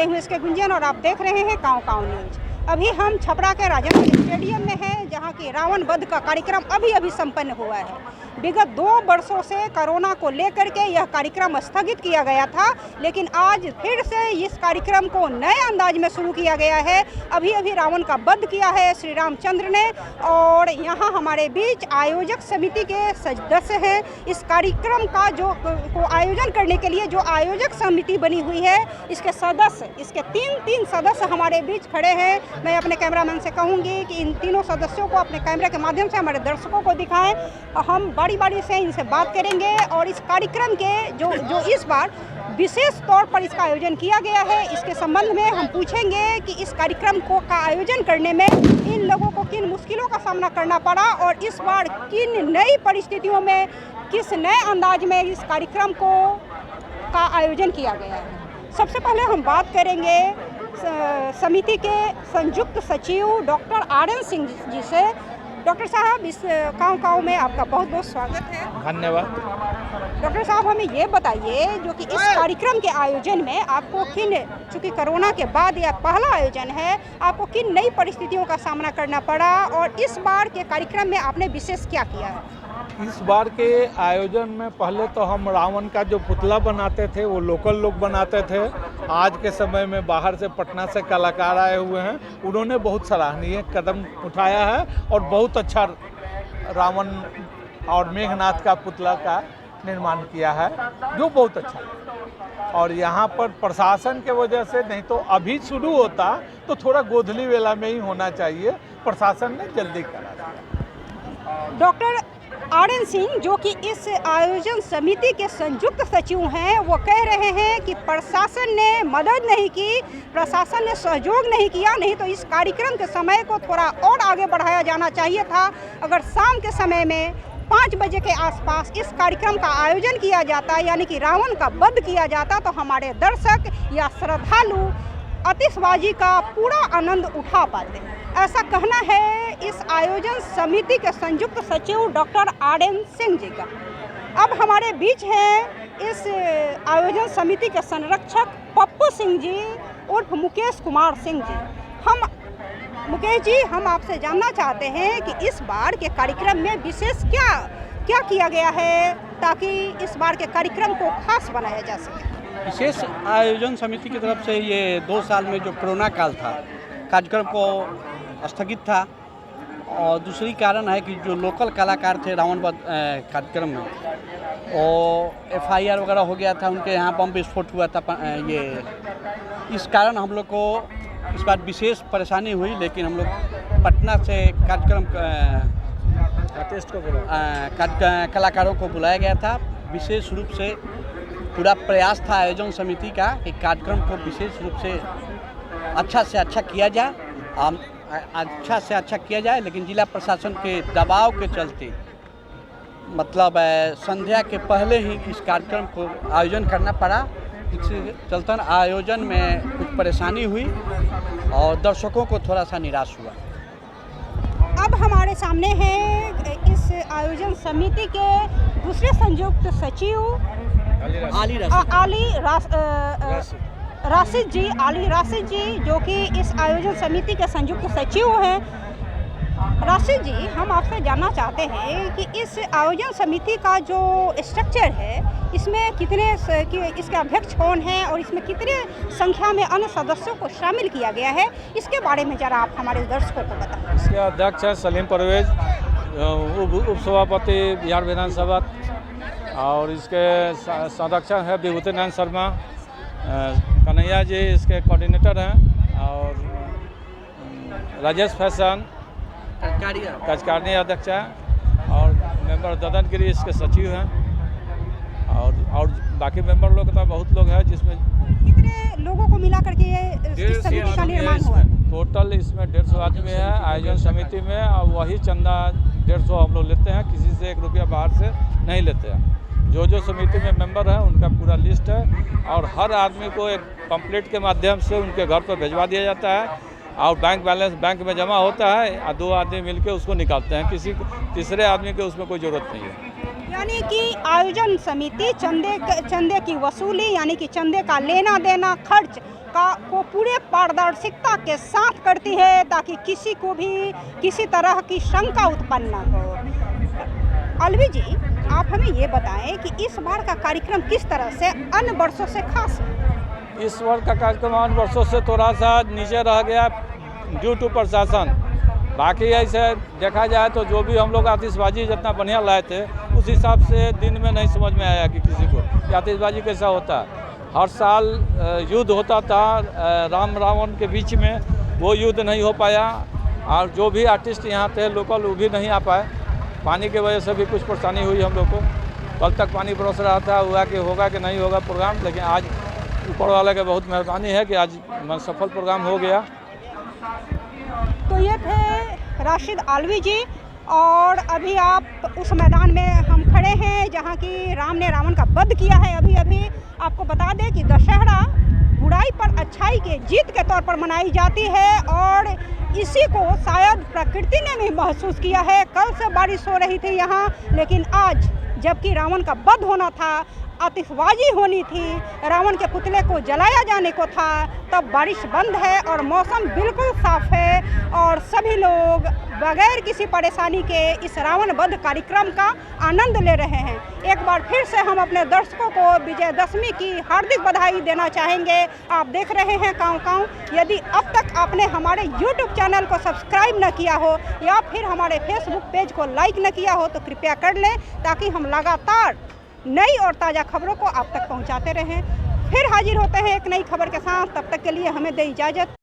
हूँ इसके गुंजन और आप देख रहे हैं काँव काँव न्यूज। अभी हम छपरा के राजेंद्र स्टेडियम में हैं, जहाँ की रावण वध का कार्यक्रम अभी संपन्न हुआ है। विगत 2 वर्षों से कोरोना को लेकर के यह कार्यक्रम स्थगित किया गया था, लेकिन आज फिर से इस कार्यक्रम को नए अंदाज में शुरू किया गया है। अभी रावण का वध किया है श्री रामचंद्र ने, और यहाँ हमारे बीच आयोजक समिति के सदस्य हैं। इस कार्यक्रम का को आयोजन करने के लिए जो आयोजक समिति बनी हुई है, इसके सदस्य, इसके तीन सदस्य हमारे बीच खड़े हैं। मैं अपने कैमरामैन से कहूँगी कि इन तीनों सदस्यों को अपने कैमरे के माध्यम से हमारे दर्शकों को दिखाएं। हम बारी से इनसे बात करेंगे और इस कार्यक्रम के जो इस बार विशेष तौर पर इसका आयोजन किया गया है, इसके संबंध में हम पूछेंगे कि इस कार्यक्रम का आयोजन करने में इन लोगों को किन मुश्किलों का सामना करना पड़ा और इस बार किन नई परिस्थितियों में, किस नए अंदाज में इस कार्यक्रम का आयोजन किया गया है। सबसे पहले हम बात करेंगे समिति के संयुक्त सचिव डॉक्टर RN सिंह जी से। डॉक्टर साहब, इस काँव काँव में आपका बहुत बहुत स्वागत है। धन्यवाद। डॉक्टर साहब, हमें ये बताइए जो कि इस कार्यक्रम के आयोजन में आपको चूँकि कोरोना के बाद यह पहला आयोजन है, आपको किन नई परिस्थितियों का सामना करना पड़ा और इस बार के कार्यक्रम में आपने विशेष क्या किया है? इस बार के आयोजन में पहले तो हम रावण का जो पुतला बनाते थे वो लोकल लोग बनाते थे। आज के समय में बाहर से, पटना से कलाकार आए हुए हैं, उन्होंने बहुत सराहनीय कदम उठाया है और बहुत अच्छा रावण और मेघनाथ का पुतला का निर्माण किया है, जो बहुत अच्छा है। और यहाँ पर प्रशासन के वजह से, नहीं तो अभी शुरू होता तो थोड़ा गोधली वेला में ही होना चाहिए, प्रशासन ने जल्दी करा दिया। डॉक्टर RN सिंह, जो कि इस आयोजन समिति के संयुक्त सचिव हैं, वो कह रहे हैं कि प्रशासन ने मदद नहीं की, प्रशासन ने सहयोग नहीं किया, नहीं तो इस कार्यक्रम के समय को थोड़ा और आगे बढ़ाया जाना चाहिए था। अगर शाम के समय में 5 बजे के आसपास इस कार्यक्रम का आयोजन किया जाता, यानी कि रावण का वध किया जाता, तो हमारे दर्शक या श्रद्धालु आतिशबाजी का पूरा आनंद उठा पाते। ऐसा कहना है इस आयोजन समिति के संयुक्त सचिव डॉक्टर RN सिंह जी का। अब हमारे बीच हैं इस आयोजन समिति के संरक्षक पप्पू सिंह जी उर्फ मुकेश कुमार सिंह जी। मुकेश जी, हम आपसे जानना चाहते हैं कि इस बार के कार्यक्रम में विशेष क्या किया गया है ताकि इस बार के कार्यक्रम को खास बनाया जा सके। विशेष आयोजन समिति की तरफ से ये 2 साल में जो कोरोना काल था, कार्यक्रम को स्थगित था, और दूसरी कारण है कि जो लोकल कलाकार थे रावण वध कार्यक्रम में, और FIR वगैरह हो गया था, उनके यहाँ बम विस्फोट हुआ था। इस कारण हम लोग को इस बार विशेष परेशानी हुई, लेकिन हम लोग पटना से कार्यक्रम कलाकारों को बुलाया गया था। विशेष रूप से पूरा प्रयास था आयोजन समिति का कि कार्यक्रम को विशेष रूप से अच्छा से अच्छा किया जाए, लेकिन जिला प्रशासन के दबाव के चलते, मतलब संध्या के पहले ही इस कार्यक्रम को आयोजन करना पड़ा। इसके चलते आयोजन में कुछ परेशानी हुई और दर्शकों को थोड़ा सा निराश हुआ। अब हमारे सामने हैं इस आयोजन समिति के दूसरे संयुक्त सचिव आली राशिद जी, जो कि इस आयोजन समिति के संयुक्त सचिव हैं। राशिद जी, हम आपसे जानना चाहते हैं कि इस आयोजन समिति का जो स्ट्रक्चर है, इसमें इसके अध्यक्ष कौन हैं और इसमें कितने संख्या में अन्य सदस्यों को शामिल किया गया है, इसके बारे में ज़रा आप हमारे दर्शकों को बताएं। इसके अध्यक्ष हैं सलीम परवेज, उप सभापति बिहार विधानसभा, और इसके संरक्षक है विभूति नारायण शर्मा, कन्हैया जी इसके कोऑर्डिनेटर हैं, और राजेश फैशन कचकार्नी अध्यक्ष हैं, और मेंबर ददन गिरी इसके सचिव हैं, और बाकी मेंबर लोग तो बहुत लोग हैं, जिसमें कितने लोगों को मिला करके ये समिति का निर्माण हुआ? टोटल इसमें 150 आदमी है आयोजन समिति में, और वही चंदा 150 हम लोग लेते हैं, किसी से 1 रुपया बाहर से नहीं लेते हैं। जो समिति में मेंबर हैं उनका पूरा लिस्ट है, और हर आदमी को एक पंपलेट के माध्यम से उनके घर पर भिजवा दिया जाता है, और बैंक बैलेंस बैंक में जमा होता है, और 2 आदमी मिलकर उसको निकालते हैं, किसी तीसरे आदमी के उसमें कोई ज़रूरत नहीं है। यानी कि आयोजन समिति चंदे की वसूली, यानी कि चंदे का लेना देना, खर्च को पूरे पारदर्शिता के साथ करती है ताकि किसी को भी किसी तरह की शंका उत्पन्न न हो। अलवी जी, आप हमें ये बताएं कि इस बार का कार्यक्रम किस तरह से अन्य वर्षों से खास है? इस वर्ष का कार्यक्रम अन्य वर्षों से थोड़ा सा नीचे रह गया ड्यू टू प्रशासन। बाकी ऐसे देखा जाए तो जो भी हम लोग आतिशबाजी जितना बढ़िया लाए थे उस हिसाब से दिन में नहीं समझ में आया कि किसी को कि आतिशबाजी कैसा होता है। हर साल युद्ध होता था राम रावण के बीच में, वो युद्ध नहीं हो पाया और जो भी आर्टिस्ट यहाँ थे लोकल वो भी नहीं आ पाए। पानी की वजह से भी कुछ परेशानी हुई हम लोग को। कल तक पानी बरस रहा था, हुआ कि होगा कि नहीं होगा प्रोग्राम, लेकिन आज ऊपर वाले की बहुत मेहरबानी है कि आज सफल प्रोग्राम हो गया। तो ये थे राशिद आलवी जी, और अभी आप उस मैदान में हम खड़े हैं जहाँ की राम ने रावण का वध किया है। अभी आपको बता दें कि दशहरा बुराई पर अच्छाई के जीत के तौर पर मनाई जाती है और इसी को शायद प्रकृति ने भी महसूस किया है। कल से बारिश हो रही थी यहाँ, लेकिन आज जबकि रावण का वध होना था, आतिशबाजी होनी थी, रावण के पुतले को जलाया जाने को था, तब बारिश बंद है और मौसम बिल्कुल साफ है और सभी लोग बगैर किसी परेशानी के इस रावण वध कार्यक्रम का आनंद ले रहे हैं। एक बार फिर से हम अपने दर्शकों को विजयदशमी की हार्दिक बधाई देना चाहेंगे। आप देख रहे हैं काँव काँव। यदि अब तक आपने हमारे YouTube चैनल को सब्सक्राइब न किया हो या फिर हमारे फेसबुक पेज को लाइक न किया हो तो कृपया कर लें, ताकि हम लगातार नई और ताज़ा खबरों को आप तक पहुंचाते रहें। फिर हाजिर होते हैं एक नई खबर के साथ, तब तक के लिए हमें दे इजाज़त।